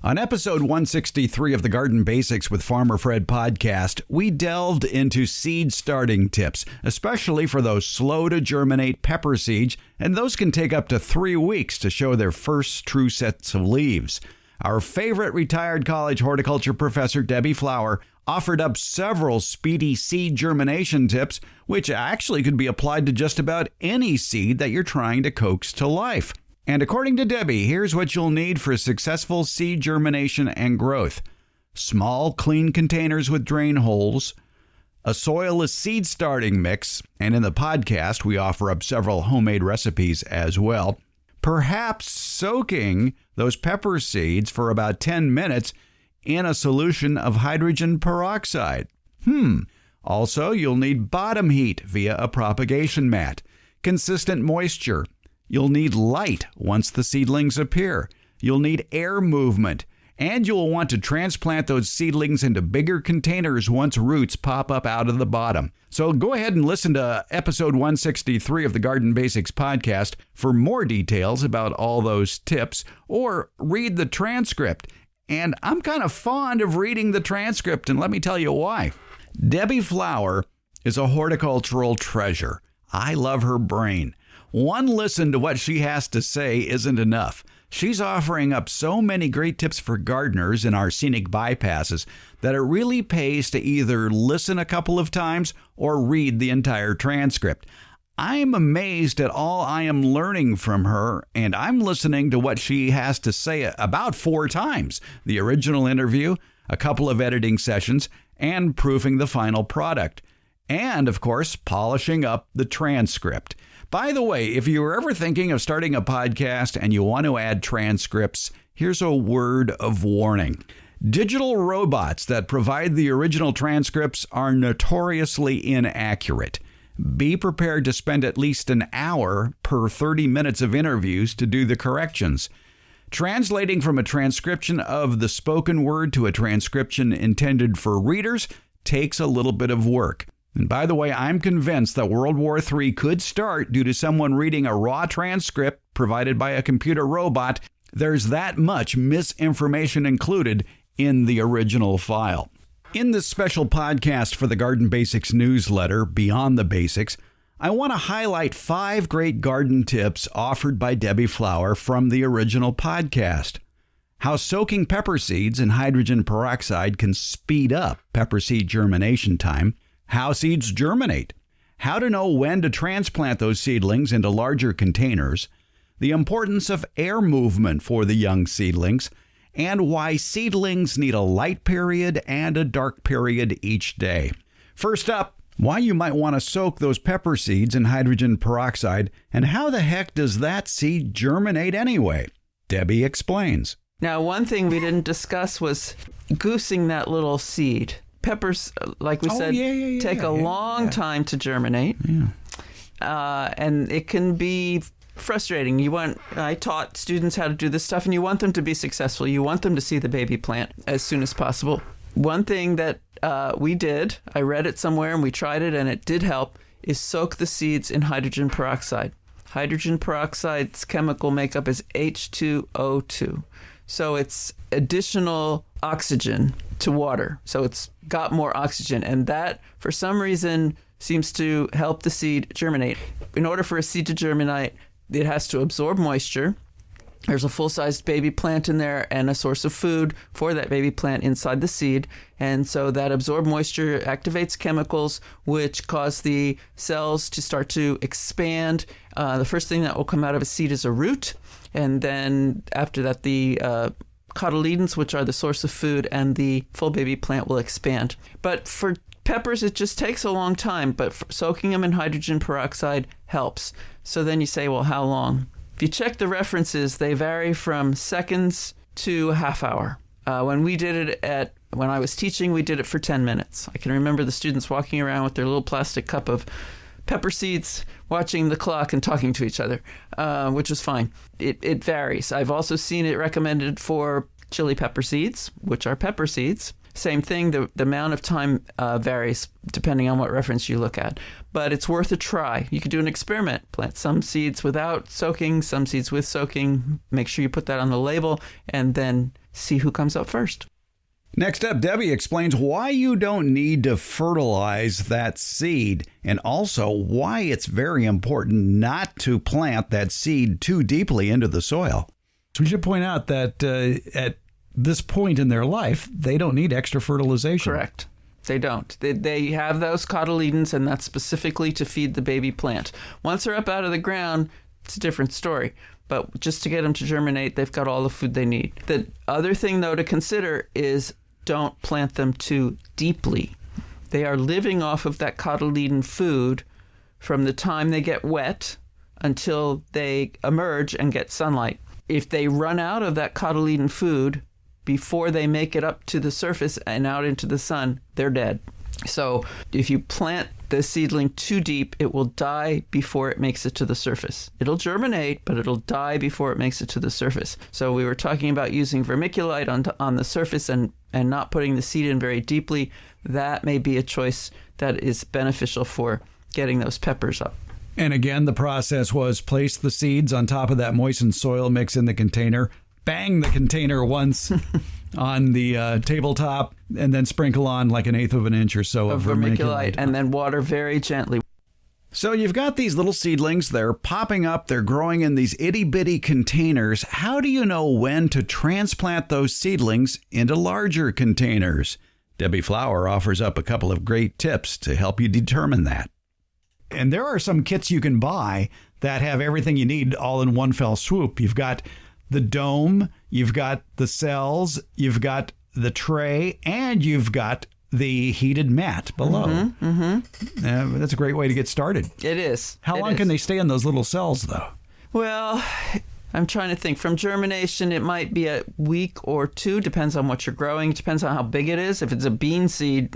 On episode 163 of the Garden Basics with Farmer Fred podcast, we delved into seed starting tips, especially for those slow to germinate pepper seeds, and those can take up to 3 weeks to show their first true sets of leaves. Our favorite retired college horticulture professor, Debbie Flower, offered up several speedy seed germination tips, which actually could be applied to just about any seed that you're trying to coax to life. And according to Debbie, here's what you'll need for successful seed germination and growth. Small, clean containers with drain holes, a soilless seed starting mix, and in the podcast, we offer up several homemade recipes as well. Perhaps soaking those pepper seeds for about 10 minutes in a solution of hydrogen peroxide. Also, you'll need bottom heat via a propagation mat, consistent moisture. You'll need light once the seedlings appear. You'll need air movement. And you'll want to transplant those seedlings into bigger containers once roots pop up out of the bottom. So go ahead and listen to episode 163 of the Garden Basics podcast for more details about all those tips, or read the transcript. And I'm kind of fond of reading the transcript, and let me tell you why. Debbie Flower is a horticultural treasure. I love her brain. One listen to what she has to say isn't enough. She's offering up so many great tips for gardeners in our scenic bypasses that it really pays to either listen a couple of times or read the entire transcript. I'm amazed at all I am learning from her, and I'm listening to what she has to say about 4 times: the original interview, a couple of editing sessions, and proofing the final product. And, of course, polishing up the transcript. By the way, if you were ever thinking of starting a podcast and you want to add transcripts, here's a word of warning. Digital robots that provide the original transcripts are notoriously inaccurate. Be prepared to spend at least an hour per 30 minutes of interviews to do the corrections. Translating from a transcription of the spoken word to a transcription intended for readers takes a little bit of work. And by the way, I'm convinced that World War III could start due to someone reading a raw transcript provided by a computer robot. There's that much misinformation included in the original file. In this special podcast for the Garden Basics newsletter, Beyond the Basics, I want to highlight 5 great garden tips offered by Debbie Flower from the original podcast. How soaking pepper seeds in hydrogen peroxide can speed up pepper seed germination time. How seeds germinate, how to know when to transplant those seedlings into larger containers, the importance of air movement for the young seedlings, and why seedlings need a light period and a dark period each day. First up, why you might want to soak those pepper seeds in hydrogen peroxide, and how the heck does that seed germinate anyway? Debbie explains. Now, one thing we didn't discuss was goosing that little seed. Peppers, like we said, take a long time to germinate, and it can be frustrating. I taught students how to do this stuff, and you want them to be successful. You want them to see the baby plant as soon as possible. One thing that we did, I read it somewhere and we tried it, and it did help, is soak the seeds in hydrogen peroxide. Hydrogen peroxide's chemical makeup is H2O2. So it's additional oxygen to water. So it's got more oxygen. And that, for some reason, seems to help the seed germinate. In order for a seed to germinate, it has to absorb moisture. There's a full-sized baby plant in there and a source of food for that baby plant inside the seed. And so that absorbed moisture activates chemicals which cause the cells to start to expand. The first thing that will come out of a seed is a root. And then after that, the cotyledons, which are the source of food, and the full baby plant will expand. But for peppers, it just takes a long time, but soaking them in hydrogen peroxide helps. So then you say, well, how long? If you check the references, they vary from seconds to a half hour. When I was teaching, we did it for 10 minutes. I can remember the students walking around with their little plastic cup of pepper seeds, watching the clock and talking to each other, which was fine. It varies. I've also seen it recommended for chili pepper seeds, which are pepper seeds. Same thing, the amount of time varies depending on what reference you look at. But it's worth a try. You could do an experiment. Plant some seeds without soaking, some seeds with soaking. Make sure you put that on the label, and then see who comes up first. Next up, Debbie explains why you don't need to fertilize that seed, and also why it's very important not to plant that seed too deeply into the soil. So we should point out that at this point in their life, they don't need extra fertilization. Correct. They don't. They have those cotyledons, and that's specifically to feed the baby plant. Once they're up out of the ground, it's a different story. But just to get them to germinate, they've got all the food they need. The other thing, though, to consider is don't plant them too deeply. They are living off of that cotyledon food from the time they get wet until they emerge and get sunlight. If they run out of that cotyledon food before they make it up to the surface and out into the sun, they're dead. So if you plant the seedling too deep, it will die before it makes it to the surface. It'll germinate, but it'll die before it makes it to the surface. So we were talking about using vermiculite on the surface and not putting the seed in very deeply. That may be a choice that is beneficial for getting those peppers up. And again, the process was place the seeds on top of that moistened soil mix in the container, bang the container once on the tabletop, and then sprinkle on like 1/8 of an inch or so of vermiculite. And then water very gently. So you've got these little seedlings. They're popping up. They're growing in these itty-bitty containers. How do you know when to transplant those seedlings into larger containers? Debbie Flower offers up a couple of great tips to help you determine that. And there are some kits you can buy that have everything you need all in one fell swoop. You've got the dome, you've got the cells, you've got the tray, and you've got the heated mat below. That's a great way to get started. It is. How long can they stay in those little cells, though? Well, I'm trying to think. From germination, it might be a week or two. Depends on what you're growing. Depends on how big it is. If it's a bean seed,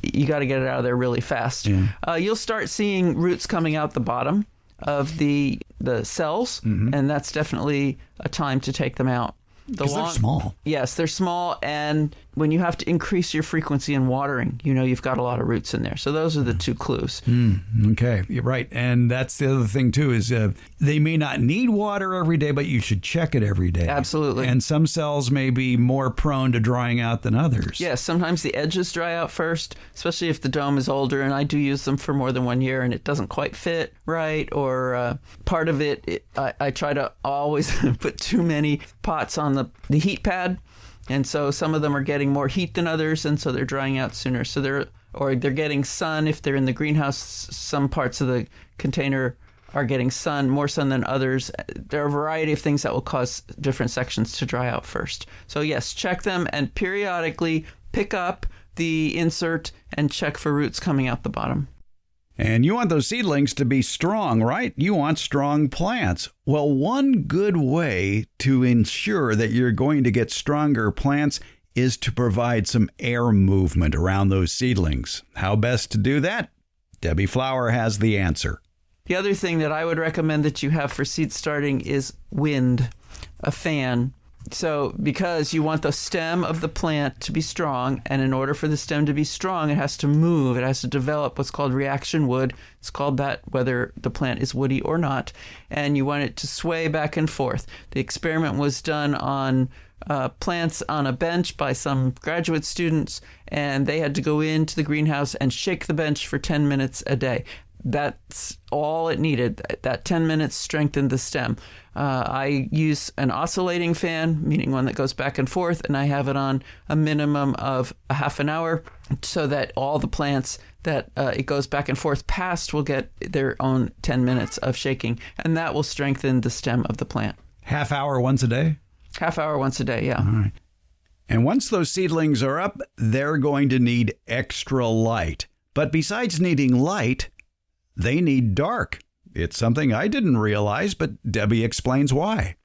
you got to get it out of there really fast. Yeah. You'll start seeing roots coming out the bottom of the cells, and that's definitely a time to take them out. Because they're small. Yes, they're small, and when you have to increase your frequency in watering, you've got a lot of roots in there. So those are the two clues. Okay, you're right. And that's the other thing, too, is they may not need water every day, but you should check it every day. Absolutely. And some cells may be more prone to drying out than others. Yes, sometimes the edges dry out first, especially if the dome is older, and I do use them for more than 1 year, and it doesn't quite fit right, or part of it, I try to always put too many pots on the heat pad, and so some of them are getting more heat than others, and so they're drying out sooner. So they're getting sun if they're in the greenhouse. Some parts of the container are getting more sun than others. There are a variety of things that will cause different sections to dry out first. So yes, check them and periodically pick up the insert and check for roots coming out the bottom. And you want those seedlings to be strong, right? You want strong plants. Well, one good way to ensure that you're going to get stronger plants is to provide some air movement around those seedlings. How best to do that? Debbie Flower has the answer. The other thing that I would recommend that you have for seed starting is wind, a fan. So because you want the stem of the plant to be strong, and in order for the stem to be strong, it has to move. It has to develop what's called reaction wood. It's called that whether the plant is woody or not. And you want it to sway back and forth. The experiment was done on plants on a bench by some graduate students, and they had to go into the greenhouse and shake the bench for 10 minutes a day. That's all it needed. That 10 minutes strengthened the stem. I use an oscillating fan, meaning one that goes back and forth, and I have it on a minimum of a half an hour so that all the plants that it goes back and forth past will get their own 10 minutes of shaking, and that will strengthen the stem of the plant. Half hour once a day? Half hour once a day, yeah. All right. And once those seedlings are up, they're going to need extra light. But besides needing light, they need dark. It's something I didn't realize, but Debbie explains why.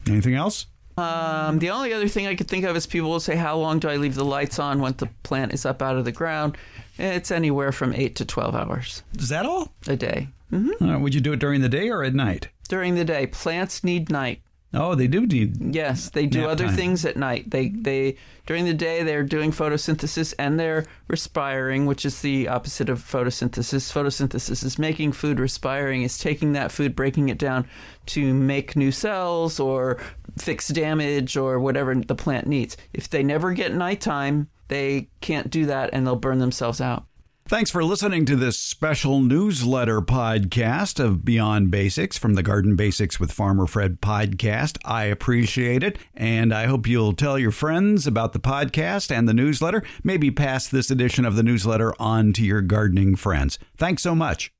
Anything else? The only other thing I could think of is people will say, how long do I leave the lights on when the plant is up out of the ground? It's anywhere from 8 to 12 hours. Is that all? A day. Would you do it during the day or at night? During the day. Plants need night. Oh, they do need. Yes, they do other things at night. They during the day they're doing photosynthesis and they're respiring, which is the opposite of photosynthesis. Photosynthesis is making food. Respiring is taking that food, breaking it down to make new cells or fix damage or whatever the plant needs. If they never get nighttime, they can't do that and they'll burn themselves out. Thanks for listening to this special newsletter podcast of Beyond Basics from the Garden Basics with Farmer Fred podcast. I appreciate it, and I hope you'll tell your friends about the podcast and the newsletter. Maybe pass this edition of the newsletter on to your gardening friends. Thanks so much.